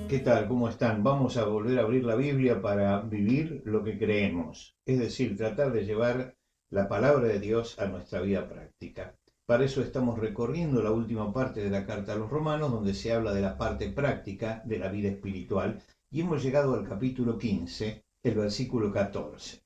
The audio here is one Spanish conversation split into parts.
¿Qué tal? ¿Cómo están? Vamos a volver a abrir la Biblia para vivir lo que creemos, es decir, tratar de llevar la palabra de Dios a nuestra vida práctica. Para eso estamos recorriendo la última parte de la carta a los Romanos, donde se habla de la parte práctica de la vida espiritual, y hemos llegado al capítulo 15, el versículo 14.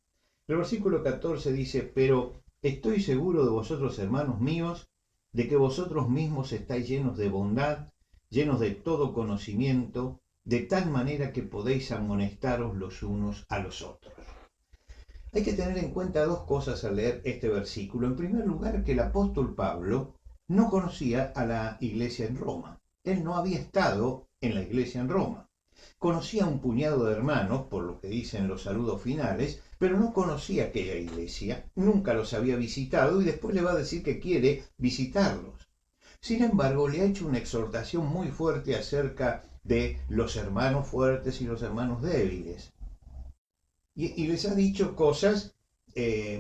El versículo 14 dice: pero estoy seguro de vosotros, hermanos míos, de que vosotros mismos estáis llenos de bondad, llenos de todo conocimiento, de tal manera que podéis amonestaros los unos a los otros. Hay que tener en cuenta dos cosas al leer este versículo. En primer lugar, que el apóstol Pablo no conocía a la iglesia en Roma. Él no había estado en la iglesia en Roma. Conocía a un puñado de hermanos, por lo que dicen los saludos finales, pero no conocía aquella iglesia, nunca los había visitado y después le va a decir que quiere visitarlos. Sin embargo, le ha hecho una exhortación muy fuerte acerca de los hermanos fuertes y los hermanos débiles. Y les ha dicho cosas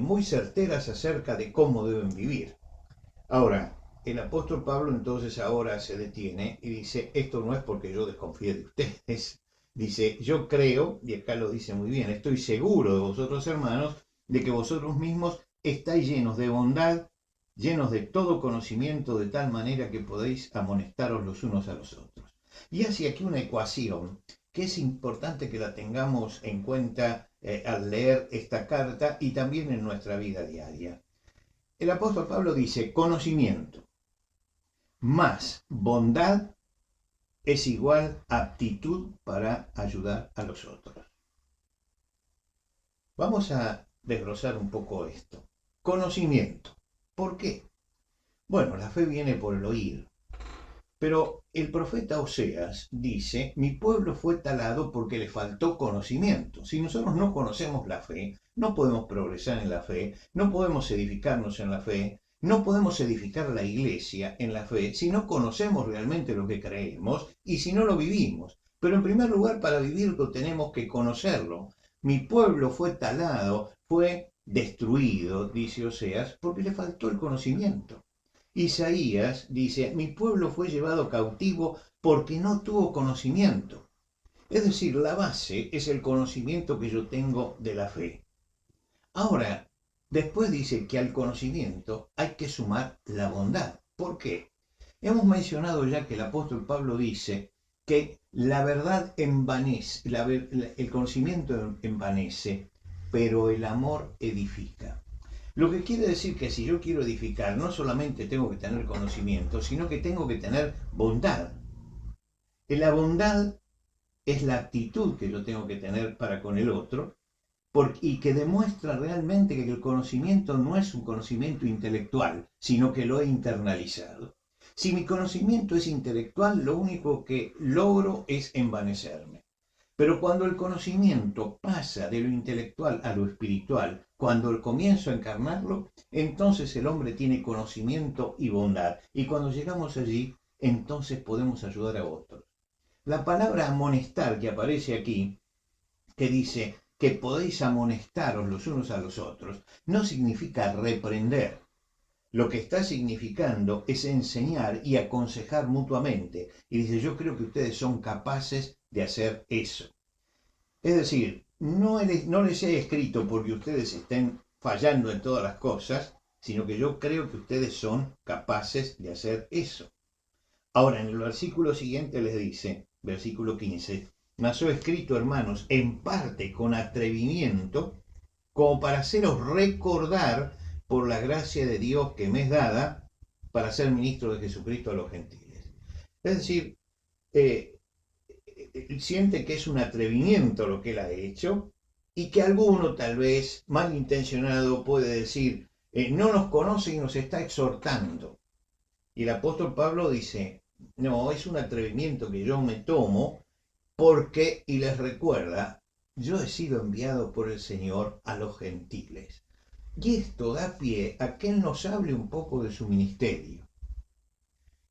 muy certeras acerca de cómo deben vivir. Ahora, el apóstol Pablo entonces ahora se detiene y dice: esto no es porque yo desconfíe de ustedes. Dice: yo creo, y acá lo dice muy bien, estoy seguro de vosotros, hermanos, de que vosotros mismos estáis llenos de bondad, llenos de todo conocimiento, de tal manera que podéis amonestaros los unos a los otros. Y hace aquí una ecuación que es importante que la tengamos en cuenta al leer esta carta y también en nuestra vida diaria. El apóstol Pablo dice: conocimiento más bondad es igual a aptitud para ayudar a los otros. Vamos a desglosar un poco esto. Conocimiento. ¿Por qué? Bueno, la fe viene por el oír. Pero el profeta Oseas dice: mi pueblo fue talado porque le faltó conocimiento. Si nosotros no conocemos la fe, no podemos progresar en la fe, no podemos edificarnos en la fe, no podemos edificar la iglesia en la fe si no conocemos realmente lo que creemos y si no lo vivimos. Pero en primer lugar, para vivirlo tenemos que conocerlo. Mi pueblo fue talado, fue destruido, dice Oseas, porque le faltó el conocimiento. Isaías dice: mi pueblo fue llevado cautivo porque no tuvo conocimiento. Es decir, la base es el conocimiento que yo tengo de la fe. Ahora, después dice que al conocimiento hay que sumar la bondad. ¿Por qué? Hemos mencionado ya que el apóstol Pablo dice que la verdad envanece, el conocimiento envanece, pero el amor edifica. Lo que quiere decir que si yo quiero edificar, no solamente tengo que tener conocimiento, sino que tengo que tener bondad. Y la bondad es la actitud que yo tengo que tener para con el otro, y que demuestra realmente que el conocimiento no es un conocimiento intelectual, sino que lo he internalizado. Si mi conocimiento es intelectual, lo único que logro es envanecerme. Pero cuando el conocimiento pasa de lo intelectual a lo espiritual, cuando comienzo a encarnarlo, entonces el hombre tiene conocimiento y bondad. Y cuando llegamos allí, entonces podemos ayudar a otros. La palabra amonestar que aparece aquí, que dice que podéis amonestaros los unos a los otros, no significa reprender. Lo que está significando es enseñar y aconsejar mutuamente. Y dice: yo creo que ustedes son capaces de hacer eso. Es decir, no les he escrito porque ustedes estén fallando en todas las cosas, sino que yo creo que ustedes son capaces de hacer eso. Ahora, en el versículo siguiente les dice, versículo 15: mas os he escrito, hermanos, en parte con atrevimiento, como para haceros recordar por la gracia de Dios que me es dada para ser ministro de Jesucristo a los gentiles. Es decir, eh, siente que es un atrevimiento lo que él ha hecho y que alguno tal vez malintencionado puede decir: no nos conoce y nos está exhortando. Y el apóstol Pablo dice: no, es un atrevimiento que yo me tomo porque, y les recuerda, yo he sido enviado por el Señor a los gentiles. Y esto da pie a que él nos hable un poco de su ministerio.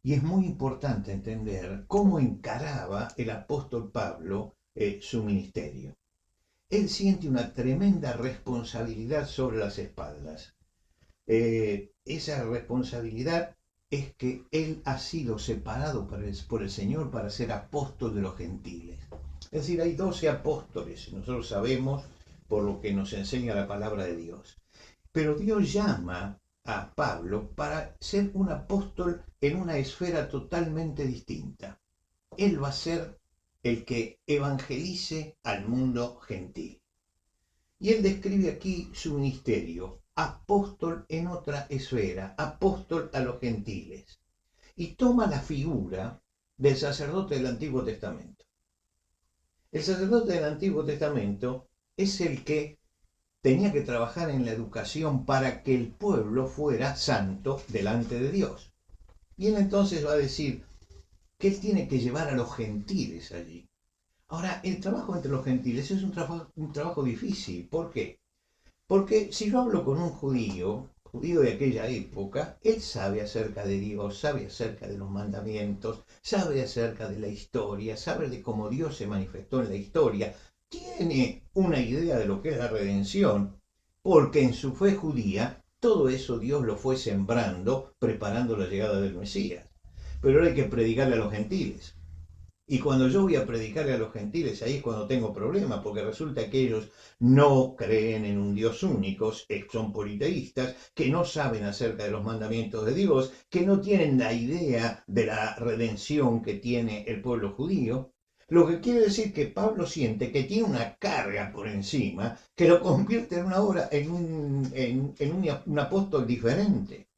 Y es muy importante entender cómo encaraba el apóstol Pablo su ministerio. Él siente una tremenda responsabilidad sobre las espaldas. Esa responsabilidad es que él ha sido separado por el Señor para ser apóstol de los gentiles. Es decir, hay 12 apóstoles, nosotros sabemos por lo que nos enseña la palabra de Dios. Pero Dios llama a Pablo para ser un apóstol en una esfera totalmente distinta. Él va a ser el que evangelice al mundo gentil. Y él describe aquí su ministerio, apóstol en otra esfera, apóstol a los gentiles. Y toma la figura del sacerdote del Antiguo Testamento. El sacerdote del Antiguo Testamento es el que tenía que trabajar en la educación para que el pueblo fuera santo delante de Dios. Y él entonces va a decir que él tiene que llevar a los gentiles allí. Ahora, el trabajo entre los gentiles es un trabajo difícil. ¿Por qué? Porque si yo hablo con un judío de aquella época, él sabe acerca de Dios, sabe acerca de los mandamientos, sabe acerca de la historia, sabe de cómo Dios se manifestó en la historia, tiene una idea de lo que es la redención, porque en su fe judía todo eso Dios lo fue sembrando, preparando la llegada del Mesías. Pero ahora hay que predicarle a los gentiles. Y cuando yo voy a predicarle a los gentiles, ahí es cuando tengo problemas, porque resulta que ellos no creen en un Dios único, son politeístas, que no saben acerca de los mandamientos de Dios, que no tienen la idea de la redención que tiene el pueblo judío. Lo que quiere decir que Pablo siente que tiene una carga por encima que lo convierte en una obra, en un apóstol diferente.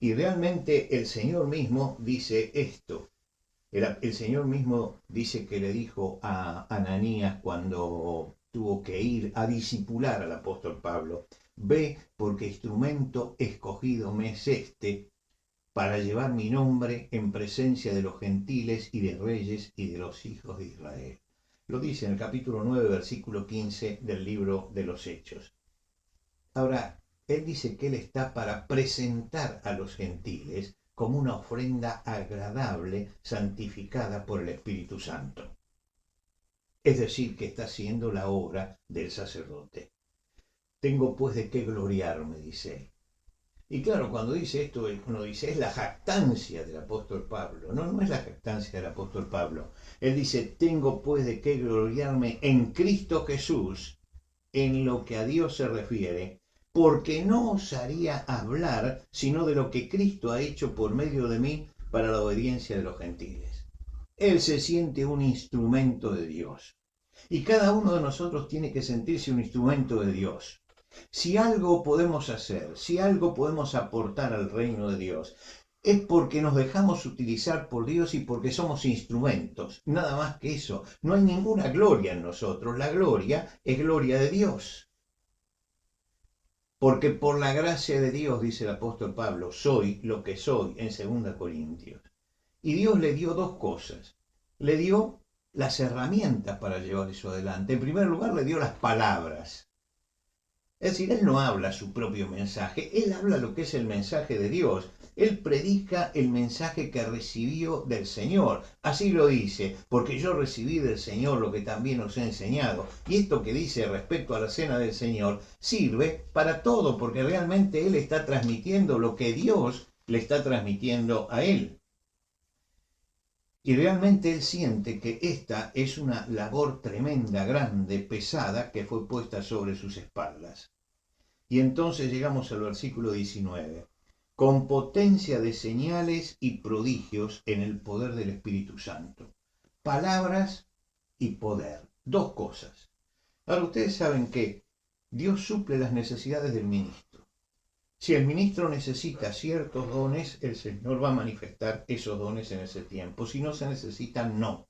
Y realmente el Señor mismo dice esto. El Señor mismo dice que le dijo a Ananías cuando tuvo que ir a discipular al apóstol Pablo: ve, porque instrumento escogido me es este para llevar mi nombre en presencia de los gentiles y de reyes y de los hijos de Israel. Lo dice en el capítulo 9, versículo 15 del libro de los Hechos. Ahora, él dice que él está para presentar a los gentiles como una ofrenda agradable, santificada por el Espíritu Santo. Es decir, que está haciendo la obra del sacerdote. Tengo pues de qué gloriarme, dice él. Y claro, cuando dice esto, uno dice, es la jactancia del apóstol Pablo. No, no es la jactancia del apóstol Pablo. Él dice, tengo pues de qué gloriarme en Cristo Jesús, en lo que a Dios se refiere, porque no osaría hablar sino de lo que Cristo ha hecho por medio de mí para la obediencia de los gentiles. Él se siente un instrumento de Dios. Y cada uno de nosotros tiene que sentirse un instrumento de Dios. Si algo podemos hacer, si algo podemos aportar al reino de Dios, es porque nos dejamos utilizar por Dios y porque somos instrumentos. Nada más que eso. No hay ninguna gloria en nosotros. La gloria es gloria de Dios. Porque por la gracia de Dios, dice el apóstol Pablo, soy lo que soy en 2 Corintios. Y Dios le dio dos cosas. Le dio las herramientas para llevar eso adelante. En primer lugar, le dio las palabras. Es decir, él no habla su propio mensaje, él habla lo que es el mensaje de Dios. Él predica el mensaje que recibió del Señor. Así lo dice, porque yo recibí del Señor lo que también os he enseñado. Y esto que dice respecto a la cena del Señor sirve para todo, porque realmente él está transmitiendo lo que Dios le está transmitiendo a él. Y realmente él siente que esta es una labor tremenda, grande, pesada, que fue puesta sobre sus espaldas. Y entonces llegamos al versículo 19. Con potencia de señales y prodigios en el poder del Espíritu Santo. Palabras y poder. Dos cosas. Ahora ustedes saben que Dios suple las necesidades del ministro. Si el ministro necesita ciertos dones, el Señor va a manifestar esos dones en ese tiempo. Si no se necesitan, no.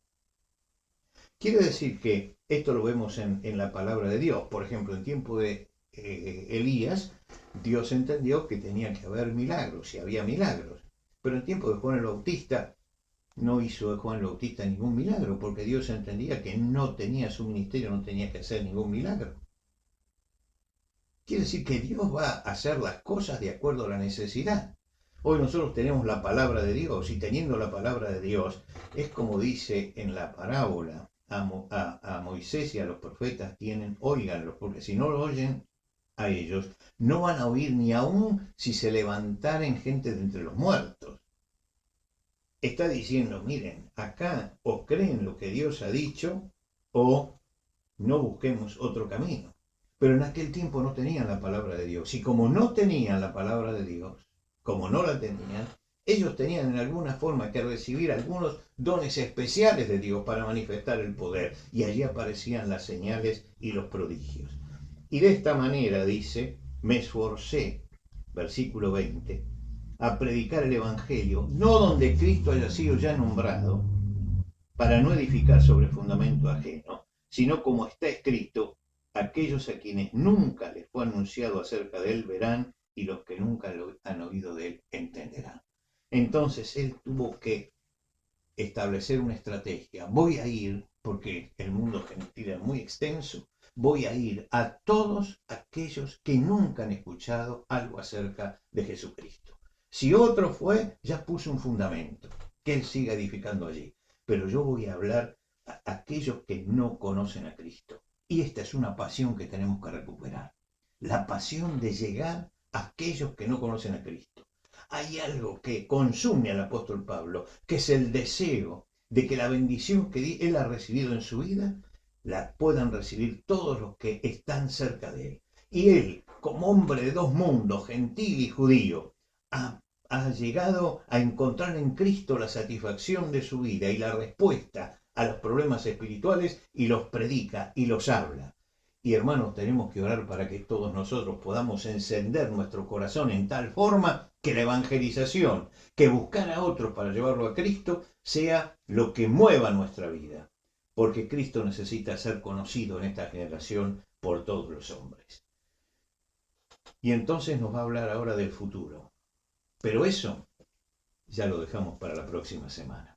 Quiere decir que esto lo vemos en la palabra de Dios. Por ejemplo, en tiempo de Elías, Dios entendió que tenía que haber milagros, y había milagros. Pero en tiempo de Juan el Bautista, no hizo Juan el Bautista ningún milagro, porque Dios entendía que no tenía su ministerio, no tenía que hacer ningún milagro. Quiere decir que Dios va a hacer las cosas de acuerdo a la necesidad. Hoy nosotros tenemos la palabra de Dios, y teniendo la palabra de Dios, es como dice en la parábola, a Moisés y a los profetas óiganlos, porque si no lo oyen a ellos, no van a oír ni aún si se levantaren gente de entre los muertos. está diciendo, miren, acá o creen lo que Dios ha dicho o no busquemos otro camino. Pero en aquel tiempo no tenían la palabra de Dios. Y como no tenían la palabra de Dios, como no la tenían, ellos tenían en alguna forma que recibir algunos dones especiales de Dios para manifestar el poder. Y allí aparecían las señales y los prodigios. Y de esta manera dice, me esforcé, versículo 20, a predicar el Evangelio, no donde Cristo haya sido ya nombrado, para no edificar sobre fundamento ajeno, sino como está escrito, aquellos a quienes nunca les fue anunciado acerca de él verán, y los que nunca lo han oído de él entenderán. Entonces él tuvo que establecer una estrategia. Voy a ir, porque el mundo gentil es muy extenso, voy a ir a todos aquellos que nunca han escuchado algo acerca de Jesucristo. Si otro fue, ya puso un fundamento, que él siga edificando allí. Pero yo voy a hablar a aquellos que no conocen a Cristo. Y esta es una pasión que tenemos que recuperar. La pasión de llegar a aquellos que no conocen a Cristo. Hay algo que consume al apóstol Pablo, que es el deseo de que la bendición que él ha recibido en su vida la puedan recibir todos los que están cerca de él. Y él, como hombre de dos mundos, gentil y judío, ha llegado a encontrar en Cristo la satisfacción de su vida y la respuesta a los problemas espirituales, y los predica y los habla. Y hermanos, tenemos que orar para que todos nosotros podamos encender nuestro corazón en tal forma que la evangelización, que buscar a otros para llevarlo a Cristo, sea lo que mueva nuestra vida. Porque Cristo necesita ser conocido en esta generación por todos los hombres. Y entonces nos va a hablar ahora del futuro. Pero eso ya lo dejamos para la próxima semana.